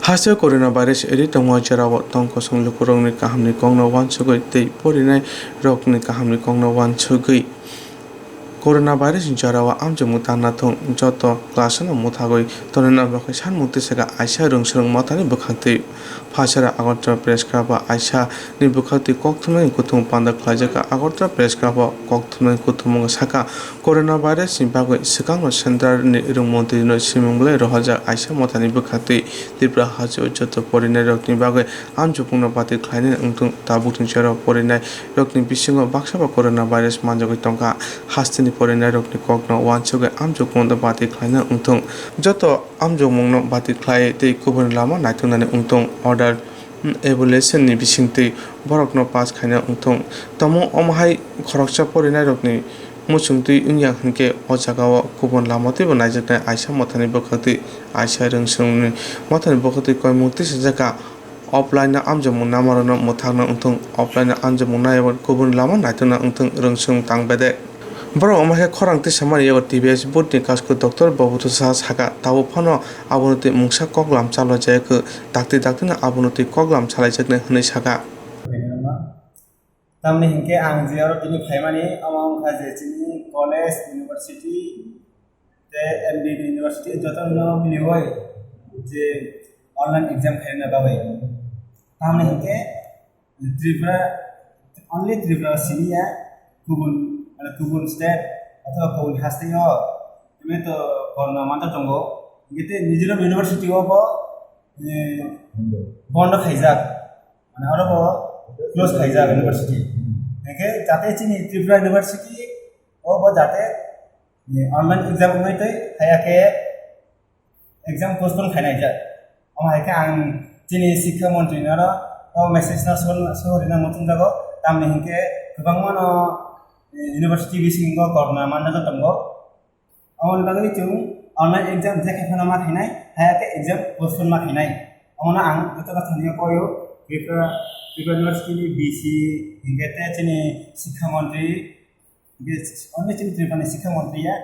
Hasil coronavirus iri tongwa jarawa tongko song lukurong ni kaham ni kong na wan sugoi tei porinai rok ni kaham ni kong na wan sugoi. Coronavirus jarawa amjo mutana thong joto klasano muthagoi tonena bakai san mukti sega aisa rungsrung matani bukhakti phasara agartala press club aisa ni bukhakti kokthumai kuthum panda khlajaka agartala press club kokthumai kuthum saka coronavirus ni bagoi sikang central ni rungmonti no simungblai rohaja aisa matani bukhakti tripura hajo joto porinai rokni bagoi amjo pungna pati khlaini ungtung tabuktung chero porinai rokni bisingo baksaba coronavirus manjagoi tongka hastini porinai rokni kokno wansugai amjo pungna pati khlaina ungtung joto amjo mungno pati khlai tei kubun lama naitungnani ungtung order evaluation ni bisingtwi borokno pass khaina ungtung tomo omhai khoroksa porinai rokni muchungtwi wngya hingke o jagao kubun lamati bo naijaknai aisa mathani bukhakti aisa rungsungni mathani bukhakti koimukti sajaka offline na amjamung namarano muthakna ungtung offline na amjamung naiba kubun lama naituna ungtung rungsung tangbede borok omhaike khorang tisamani yago TBS Butni Kasku Dr. Babutu Saha Saka tabo phano abonoti mungsa koklam chalo jayakku dakti na abonoti koklam chalaijaknai hinui saka tamni hingke ang jiaro tini phaimani among khaje chini college university te MBA university jotono milihoi je online exam khaina babai tamni hingke Tripura only Tripura sinia kubun state atau kubun hastio ini to korna mata tongo gitu Mizoram university opo bondo khaijak mana aro bo close khaijak universityeke jate chini Tripura university opo jate online exam mai tai hayake exam postpone khainai ja amai ka ang chini शिक्षा मन्त्री नरो message ना सोहरिना मथुं जागो तामनि हिंके गोबां मानो university bisingo korna manna jatango amon bagui chung online exam jeke phana ma khinai hayake exam postpone ma khinai amona ang goto ka thaniya koyo Tripura university ni BC hingete chini शिक्षा मन्त्री only chini Tripura ni शिक्षा मन्त्री ya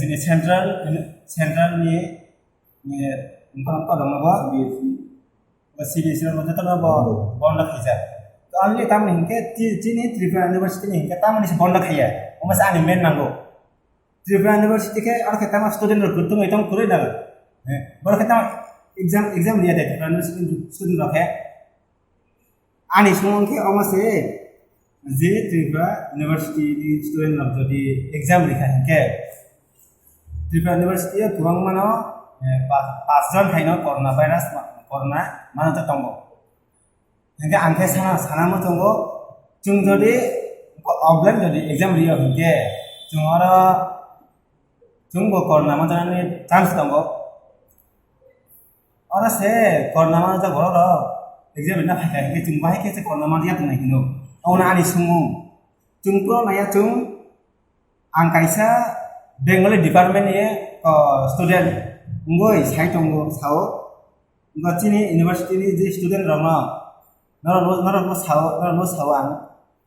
chini central ni ngkon ko dong ba CBSC ro jatana ba bonda khija only tamni hingke chini Tripura university ni hingke tamni se bonda khaya omas ani men nango Tripura university ke ar khata ma student ro gutung itong kuroi na bor khata exam liya de Tripura university student ro khe ani sumong ke omas e je Tripura university ni student ro jodi exam likha hingke Tripura university e gubang mano 5 jon khaino corona mano ta tongo hingke angke sana mo tongo chung jodi offline jodi exam riyo hingke chung aro chung bo corona ma jani chance tongo aro se corona ma ta goro ro exam na phai hingke chung bai ke se corona ma dia tunai hino ona ani sumu chung pro naya chung ang kaisa Bengali department ye student ngoi sai tongo sao ngachini university ni je student rama noro sao ang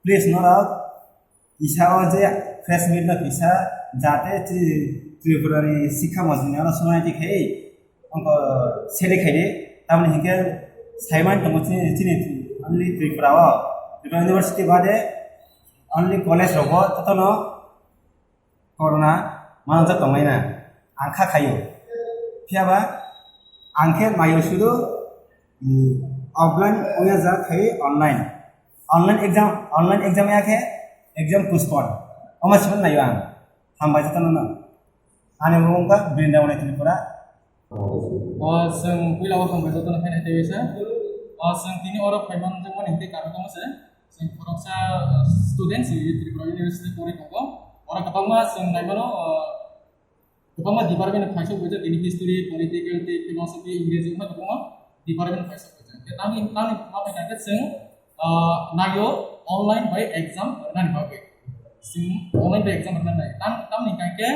please noro isao je fresh meet na pisa jate Tripura ni शिक्षा मजनि आरो सोनाइति खै अंक सेले खैले तामनि हिंके साइमान तंग चिनि only Tripura university बादे only college रबो ततनो corona मानजा तंगाइना आंखा खायो फियाबा आंखे मायो सुदु offline ओया जा खै online exam या खे exam postpone अमसिन नायो आं हामबाय जतन न आने मुंगा बृन्दावन Tripura जों पहिलाव हामबाय जतन फैनाय देबेसा जों तिनि अर फाइमान जों मन हिंते काबो दंसे जों फरकसा स्टुडेन्ट्स Tripura university परि दंगो अर गोबांमा जों नायमानो गोबांमा डिपार्टमेन्ट फाइसो बजे दिनि हिस्ट्री पॉलिटिकल फिलॉसफी इंग्लिश मा गोबांमा डिपार्टमेन्ट फाइसो बजे तामि माबाय नाके जों नायो ऑनलाइन बाय एग्जाम नानि बागै जों ऑनलाइन बाय एग्जाम नानि तामनि काके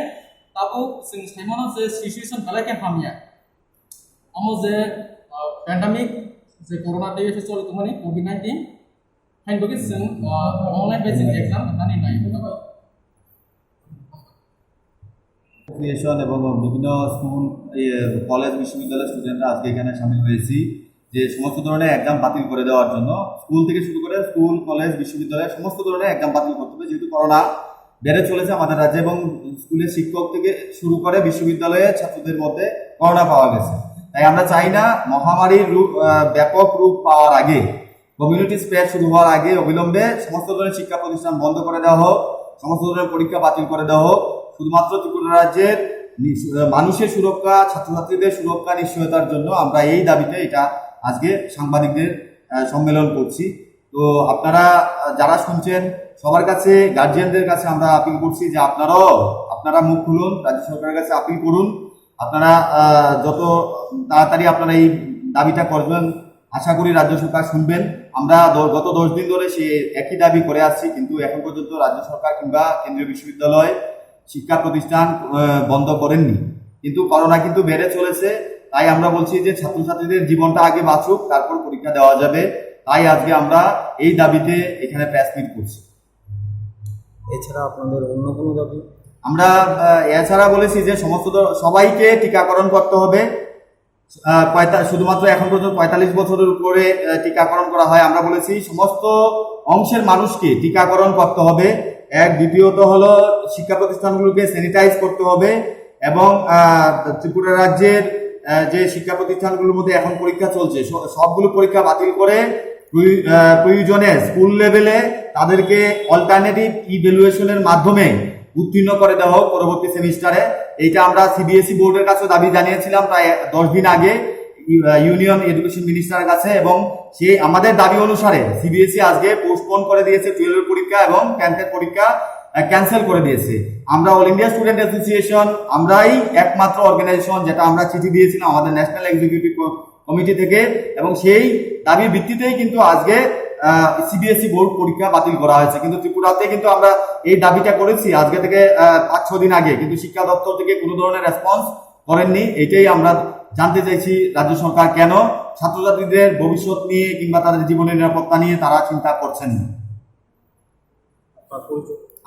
ताबो जों साइमानो जे सिचुएशन बालाके हामिया अमो जे पेंडेमिक जे कोरोना दे फेसोल तुमनि कोविड-19 फाइन बगे जों ऑनलाइन बाय एग्जाम नानि नायो অ্যাসোসিয়েশন এবং বিভিন্ন স্কুল কলেজ বিশ্ববিদ্যালয়ের স্টুডেন্টরা আজকে এখানে সামিল হয়েছি যে সমস্ত ধরনের এক্সাম বাতিল করে দেওয়ার জন্য। স্কুল থেকে শুরু করে স্কুল কলেজ বিশ্ববিদ্যালয় সমস্ত ধরনের এক্সাম বাতিল করতে হবে, যেহেতু করোনা বেড়ে চলেছে আমাদের রাজ্যে এবং স্কুলের শিক্ষক থেকে শুরু করে বিশ্ববিদ্যালয়ের ছাত্রদের মধ্যে করোনা পাওয়া গেছে। তাই আমরা চাই না মহামারীর ব্যাপক রূপ পাওয়ার আগে, কমিউনিটি স্প্রেড শুরু হওয়ার আগে অবিলম্বে সমস্ত ধরনের শিক্ষা প্রতিষ্ঠান বন্ধ করে দেওয়া হোক, সমস্ত ধরনের পরীক্ষা বাতিল করে দেওয়া হোক। শুধুমাত্র ত্রিপুরা রাজ্যের মানুষের সুরক্ষা, ছাত্রছাত্রীদের সুরক্ষা নিশ্চয়তার জন্য আমরা এই দাবিতে এটা আজকে সাংবাদিকদের সম্মেলন করছি। তো আপনারা যারা শুনছেন সবার কাছে, গার্জিয়ানদের কাছে আমরা আপিল করছি যে আপনারা মুখ খুলুন, রাজ্য সরকারের কাছে আপিল করুন। আপনারা যত তাড়াতাড়ি আপনারা এই দাবিটা করবেন, আশা করি রাজ্য সরকার শুনবেন। আমরা গত 10 দিন ধরে সে একই দাবি করে আসছি, কিন্তু এখন পর্যন্ত রাজ্য সরকার কিংবা কেন্দ্রীয় বিশ্ববিদ্যালয় শিক্ষা প্রতিষ্ঠান বন্ধ করেননি। কিন্তু করোনা কিন্তু বেড়ে চলেছে, তাই আমরা বলছি যে ছাত্রছাত্রীদের জীবনটা আগে বাঁচুক, তারপর পরীক্ষা দেওয়া যাবে। তাই আজকে আমরা এই দাবিতে এখানে প্রেস মিট করছি। এছাড়া আপনাদের অন্য কোনো দাবি? আমরা এছাড়া বলেছি যে সবাইকে টিকাকরণ করতে হবে। শুধুমাত্র এখন পর্যন্ত 45 বছরের উপরে টিকাকরণ করা হয়। আমরা বলেছি সমস্ত অংশের মানুষকে টিকাকরণ করতে হবে। দ্বিতীয়ত হলো শিক্ষা প্রতিষ্ঠানগুলোকে স্যানিটাইজ করতে হবে এবং ত্রিপুরা রাজ্যের যে শিক্ষা প্রতিষ্ঠানগুলোর মধ্যে এখন পরীক্ষা চলছে সবগুলো পরীক্ষা বাতিল করে প্রয়োজনে স্কুল লেভেলে তাদেরকে অল্টারনেটিভ ইভ্যালুয়েশনের মাধ্যমে উত্তীর্ণ করে দেওয়া হোক পরবর্তী সেমিস্টারে। এইটা আমরা সিবিএসই বোর্ডের কাছে দাবি জানিয়েছিলাম প্রায় 10 দিন আগে ইউনিয়ন এডুকেশন মিনিস্টারের কাছে, এবং সেই আমাদের দাবি অনুসারে সিবিএসই আজকে পোস্টপোন করে দিয়েছে 12 এর পরীক্ষা এবং 10th এর পরীক্ষা ক্যান্সেল করে দিয়েছে। আমরা অল ইন্ডিয়া স্টুডেন্ট অ্যাসোসিয়েশন আমরাই একমাত্র অর্গানাইজেশন যেটা আমরা চিঠি দিয়েছিলাম আমাদের ন্যাশনাল এক্সিকিউটিভ কমিটি থেকে, এবং সেই দাবির ভিত্তিতেই কিন্তু আজকে সিবিএসই বোর্ড পরীক্ষা বাতিল করা হয়েছে। কিন্তু ত্রিপুরাতে কিন্তু আমরা এই দাবিটা করেছি আজকে থেকে 5-6 দিন আগে, কিন্তু শিক্ষা দপ্তর থেকে কোনো ধরনের রেসপন্স করেননি। এটাই আমরা জানতে চাইছি রাজ্য সরকার কেন ছাত্রছাত্রীদের ভবিষ্যৎ নিয়ে কিংবা তাদের জীবনের নিরাপত্তা নিয়ে তারা চিন্তা করছেন না।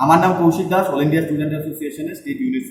আমার নাম Koushik Das, all India student অ্যাসোসিয়েশনের স্টেট ইউনিট।